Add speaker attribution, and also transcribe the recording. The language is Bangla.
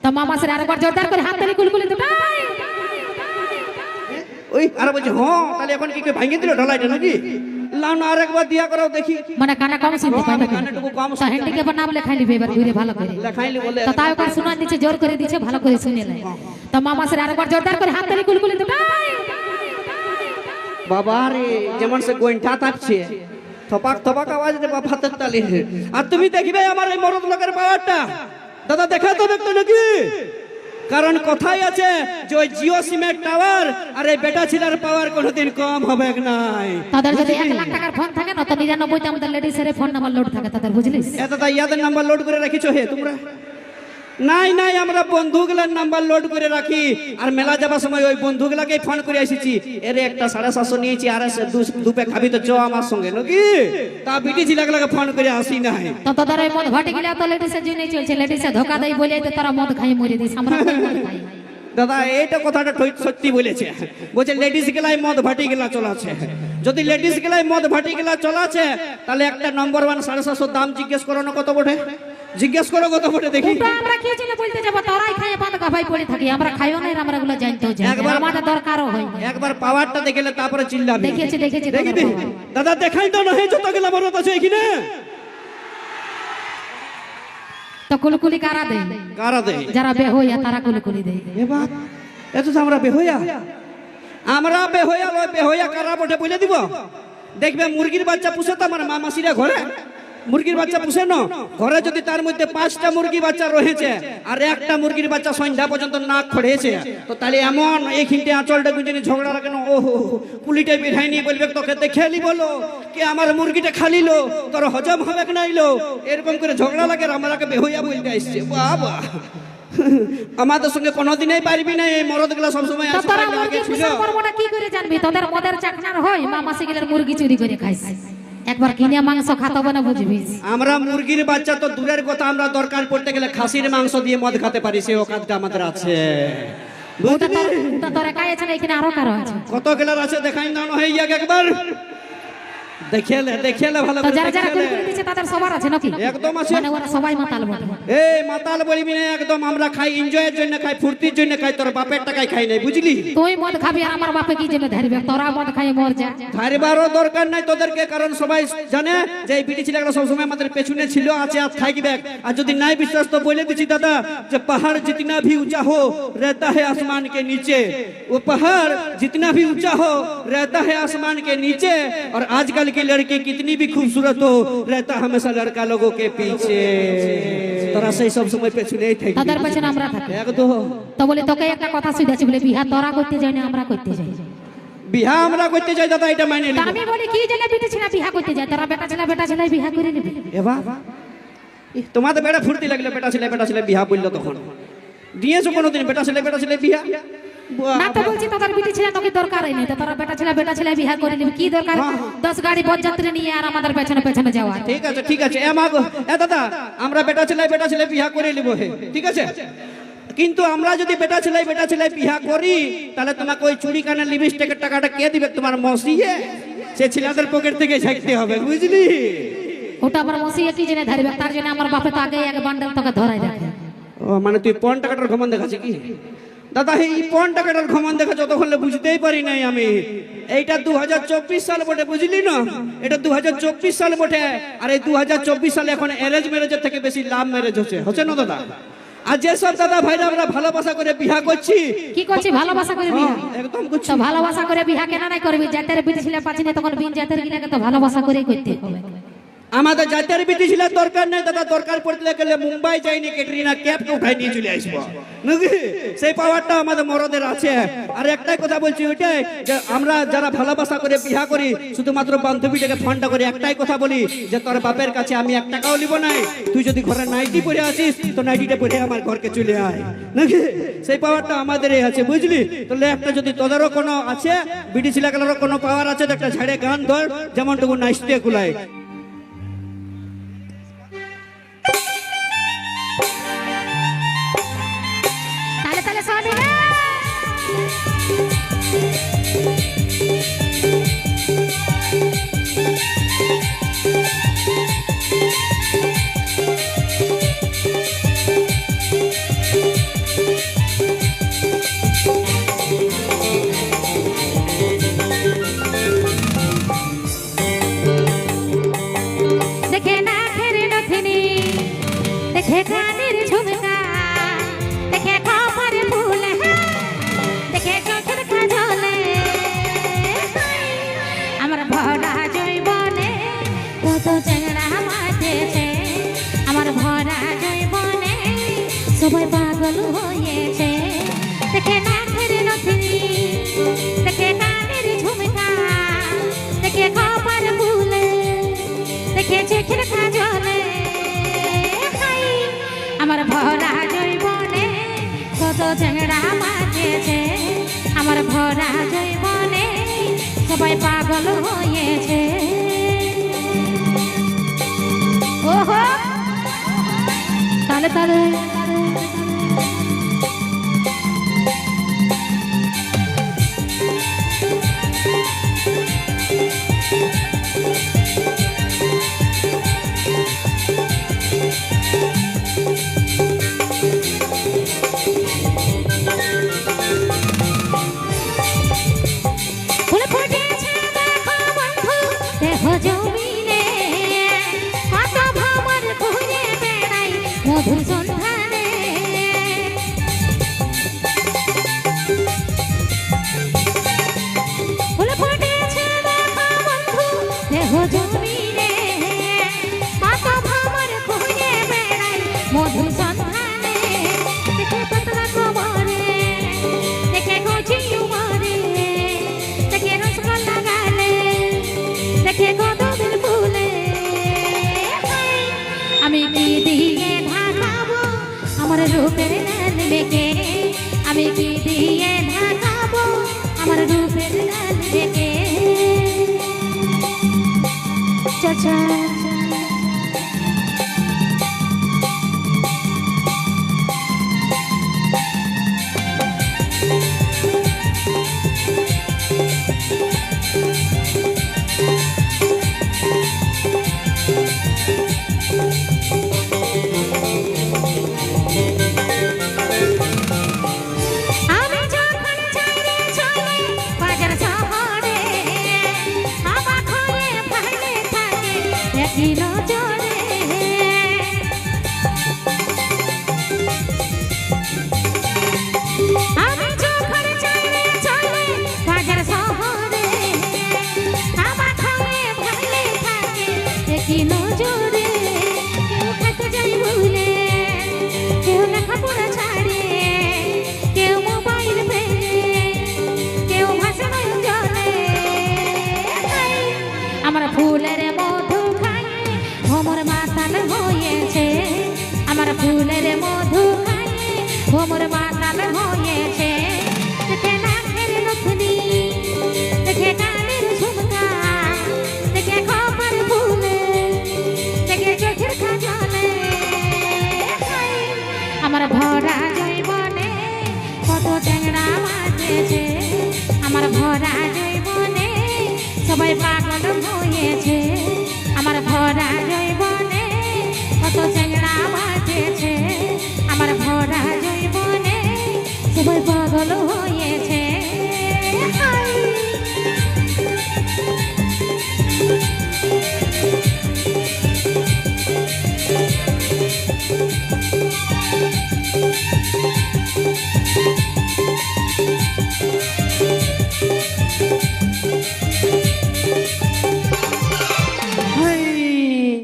Speaker 1: তো মামা স্যার আরেকবার জোরদার করে হাত তালি কুলকুলি তো
Speaker 2: ওই আর বলছে হ্যাঁ তাহলে এখন কি ভাঙিয়ে দিল ঢালাইটা নাকি লাউন আরেকবার দিয়া করো দেখি
Speaker 1: মানে কানা কম শুনতে পাই না
Speaker 2: কানেটুকু কম
Speaker 1: তো হ্যান্ডিক্যাপ নাম লেখাই লিবে এবার ঘুরে ভালো করে
Speaker 2: লেখাইলি বলে
Speaker 1: তো তাও একবার শোনা দিচ্ছে জোর করে দিচ্ছে ভালো করে শুনে নেয় তো মামা স্যার আরেকবার জোরদার করে হাত তালি কুলকুলি তো
Speaker 2: বাবা রে যেমন সে গোইঠা থাকছে থপাক থপাক আওয়াজ রে বাবা হাতের তালি আর তুমি দেখবে আমার এই মরদ লোকের পাওয়ারটা দাদা দেখা তো দেখতো নাকি কারণ কথাই আছে যে ওই জিও সিমের টাওয়ার আর এই বেটা ছিলার পাওয়ার কোনোদিন কম হবে নাই
Speaker 1: তাদের যদি 1 লাখ টাকার ফোন থাকে না তো 99 তে আমাদের লেডিসের ফোন নাম্বার লোড থাকে তাদের বুঝলিস
Speaker 2: এত তা ইয়াদের নাম্বার লোড করে রাখিছো হে তোমরা নাই নাই আমরা বন্ধুগুলার নাম্বার লোড করে রাখি আর মেলা যাবার সময় ওই বন্ধুগুলাকে ফোন করে এসেছি এর একটা 750 নিয়েছি আর দুপে খাবি তো চ আমার সঙ্গে নাকি তা বিটি ছিলাগুলাকে ফোন করে আসি নাই
Speaker 1: তো তোদের ওই মদ ঘটে গেলে তো লেডিসের জন্যই চলছে লেডিসে ধোকা দেই বলে তো তারা মদ খাই মরে দিস আমরা মদ খাই
Speaker 2: দাদা এইটা কথাটা সত্যি বলেছে বলছে লেডিস গেলাই মদ ভাটি গেলা চলাছে যদি লেডিস গেলাই মদ ভাটি গেলা চলাছে তাহলে একটা নম্বর 1 750 দাম জিজ্ঞেস করো না কত বটে জিজ্ঞেস করো কত বটে দেখি
Speaker 1: ওটা আমরা কি জন্য বলতে যাব তোরাই খায় বাঁধ গাভাই পড়ে থাকি আমরা খাইও না আমরা এগুলো জানতেও জানি
Speaker 2: একবার
Speaker 1: আমাদের দরকারও হয় না
Speaker 2: একবার পাওয়ারটা দেখলে তারপরে চিল্লাবে
Speaker 1: দেখেছি
Speaker 2: দেখবি দাদা দেখাই তো না হে যত গেলা মরত আছে এখানে
Speaker 1: তো কুলকুলি কারা দেয়
Speaker 2: কারা দেয়
Speaker 1: যারা বেহইয়া তারা কুলকুলি দেয়
Speaker 2: এবার এত আমরা বেহইয়া আমরা বেহইয়া লয় বেহইয়া কারা বটে বলে দিব দেখবে মুরগির বাচ্চা পুষে তো আমার মা মাসিরা ঘরে মুরগির বাচ্চা পুষে না ঘরে যদি তার মধ্যে 5টা মুরগি বাচ্চা রয়েছে আর একটা মুরগির বাচ্চা সন্ধ্যা পর্যন্ত নাক খড়েছে তো তাহলে এমন এই খিনতে আঁচলটা গুঁজে ঝগড়া রাখেন ওহো কুলিটা বিঠাই নিয়ে বলবে তোকে দেখেলি বলো কে আমার মুরগিটা খালিলো তোর হজম হবে না নাইলো এরকম করে ঝগড়া লাগে আমাকে বেহইয়া বলতে আসছে বাবা আমাদের সঙ্গে কোনোদিনই পারবি না এই মরদগুলা সবসময়
Speaker 1: তো
Speaker 2: আসে
Speaker 1: তোরা
Speaker 2: লাগে
Speaker 1: মুরগি
Speaker 2: ছিল
Speaker 1: পুষার পরবটা কি করে জানবি তোদের মদের চাকনার হয় মা মাসিগুলোর মুরগি চুরি করে খাইস একবার কিনে মাংস খাতে হবে না বুঝবি
Speaker 2: আমরা মুরগির বাচ্চা তো দূরের কথা আমরা দরকার পড়তে গেলে খাসির মাংস দিয়ে মদ খেতে পারি সেই ওকাতটা আমাদের আছে
Speaker 1: ওটা তোর একাই আছে না এখানে আরো কারো আছে
Speaker 2: কত গেলার আছে দেখাই না হয়ে যাক একবার দেখেলে ভালো
Speaker 1: তো
Speaker 2: করে
Speaker 1: যারা যারা
Speaker 2: দেখেলে।
Speaker 1: কুলকুলি দিচ্ছে তাদের সবার আছে নাকি
Speaker 2: একদম আছে
Speaker 1: মানে ওরা সবাই মাতাল বটে
Speaker 2: এই মাতাল বলবি না একদম আমরা খাই এনজয়ের জন্য খাই ফুর্তির জন্য খাই তোর বাপের টাকায় খাই নাই বুঝলি
Speaker 1: তুই মদ খাবি আর আমার বাপে কি জন্য ধরবে তোরা মদ খাই মর যা
Speaker 2: ধারবারও দরকার নাই তোদেরকে কারণ সবাই জানে যে এই বিটি ছেলেগুলো সবসময় আমাদের পেছনে ছিল আছে আর থাকবে আর যদি নাই বিশ্বাস তো বলে দিচ্ছি দাদা যে पहाड़ जितना भी ऊंचा हो रहता है आसमान के नीचे वो पहाड़ जितना भी ऊंचा हो रहता है आसमान के नीचे और आजकल की लड़की कितनी भी खूबसूरत हो रहता हमेशा लड़का लोगों के पीछे তোরা সেই সব সময় পেছনেই থাকবি
Speaker 1: তাদের পেছনে আমরা থাকি
Speaker 2: একদম
Speaker 1: তো বলে তোকে একটা কথা শুনেছি বলে বিহা তোরা করতে যাই না আমরা করতে যাই
Speaker 2: বিয়া আমরা করতে যাই দাদা এটা মাইনে
Speaker 1: তা
Speaker 2: নিব
Speaker 1: আমি বলি কি জন্য বিটি ছেলে বিহা করতে যায় তারা বেটা ছেলে বিহা করে নেবে
Speaker 2: এবার তোমাদের বেড়া ফুর্তি লাগলে বেটা ছেলে বিয়া বললো তখন দিয়েছো কোনোদিন বেটা ছেলে বিয়া
Speaker 1: না তো বলছি তোদের বিটি ছেলে তোকে দরকারই নেই তো তোরা বেটা ছেলে বিহা করে নেবে কি দরকার 10 গাড়ি বরযাত্রী নিয়ে আর আমাদের পেছনে যাওয়া
Speaker 2: ঠিক আছে এ দাদা আমরা বেটা ছেলে বিয়া করে নিব হে ঠিক আছে কিন্তু আমরা যদি বেটা ছেলে বিয়া করি তাহলে তোমাকে ওই চুরি কানের লিপস্টিকের টাকাটা কে দিবে তোমার মসিয়ে সে ছেলেদের পকেট থেকে ঝাঁকতে হবে বুঝলি
Speaker 1: ওটা আমার মসিয়ে কি জেনে ধরবে তার জন্য আমার বাপে তো আগে এক বান্ডেল তোকে ধরাই রাখে
Speaker 2: ও মানে তুই পন টাকাটার ঘমন দেখাচ্ছি কি দাদা এই পন টাকাটার ঘমন দেখা যতক্ষণ বুঝতেই পারি নাই আমি এইটা 2024 সাল বটে বুঝলি না এটা 2024 সাল বটে আর এই 2024 সালে এখন অ্যারেঞ্জ ম্যারেজের থেকে বেশি লাভ ম্যারেজ হচ্ছে না দাদা আর যে সব দাদা ভাইরা আমরা ভালোবাসা করে বিয়া করছি
Speaker 1: কি করছি ভালোবাসা করে বিয়া
Speaker 2: একদম করছি
Speaker 1: তো ভালোবাসা করে বিয়া কেন নাই করবি জাতের বিটি ছেলে পাচ্ছি না তখন বিন জাতের গিলাকে তো ভালোবাসা করেই করতে হবে
Speaker 2: আমাদের জাতের বিটি ছিল দরকার নেই দাদা দরকার পড়তে গেলে মুম্বাই যাইনি ক্যাটরিনা ক্যাপকে উঠাই নিয়ে চলে আসবো নাকি সেই পাওয়ারটা আমাদের মরদের আছে আর একটাই কথা বলছি ওইটাই যে আমরা যারা ভালোবাসা করে বিয়া করি শুধুমাত্র বান্ধবীটাকে ফোনটা করে একটাই কথা বলি যে তোর বাপের কাছে আমি 1 টাকাও নিব নাই তুই যদি ঘরে নাইটি পরে আসিস তো নাইটিটা পরে আমার ঘরকে চলে আয় নাকি সেই পাওয়ারটা আমাদেরই আছে বুঝলি তাহলে একটা যদি তোদেরও কোনো আছে বিটি ছিলাগুলোরও কোনো পাওয়ার আছে তো একটা ঝাড়ে গান ধর যেমনটুকু নাচতে কুলায়
Speaker 1: তাহলে শোনি না দেখে নাকের নথিনী, দেখে কানের ঝুমকা, দেখে কপালে ফুল, দেখে চোখের কাজলে, আমার ভরা জৈবনে কত চেংড়া মাতেছে, আমার ভরা জৈবনে সবাই পাগল হয়েছে। দেখে নাকের নথিনী, দেখে কানের ঝুমকা, দেখে কপালে ফুল, দেখে চোখের কাজলে, আমার ভরা জৈবনে কত চেংড়া মাতেছে, আমার ভরা জৈবনে সবাই পাগল হয়েছে। ওহো তালে তালে ফুল ফুটেছে দেখো বন্ধু দেহ জমিনে, কত ভ্রমর ঘুরে বেড়াই মধুর সন্ধানে। ফুল ফুটেছে দেখো বন্ধু দেহ জমিনে, কত ভ্রমর ঘুরে বেড়াই মধুর সন্ধানে। দেখে পাতলা কোমরে, দেখে কচি উমরে, দেখে রসগোল্লা গালে, দেখে কদমের ফুলে, আমি কি দিয়ে ঢাকাবো আমার রূপের লাল মেঘে, আমি কি দিয়ে ঢাকাবো আমার রূপের লাল মেঘে। চাচা আমি যখন যাই রে চলে বাজার শহরে, অবাক হয়ে ভালে থাকে একই নজরে। আমি যখন যাই রে চলে বাজার শহরে, অবাক হয়ে ভালে থাকে একই নজরে। কেউ খেতে যাই ভুলে, কেউ লেখাপড়া ছাড়ে, কেউ মোবাইল ফেলে, কেউ ভাষা জলে, আমার ফুলের মধু খাই ভ্রমর মাতাল হয়েছে, আমার ফুলের মধু খাই ভ্রমর মাতাল হয়েছে। দেখে নাকের নথুনি, দেখে কানের ঝুমকা, দেখে কপাল ফুলে, দেখে চোখের কাজলে, আমার ভরা জৈবনে কত চেংড়া মাতেছে, আমার ভরা জৈবনে সবাই পাগল হয়েছে, আমার ভরা জৈবনে কত চেংড়া মাতেছে।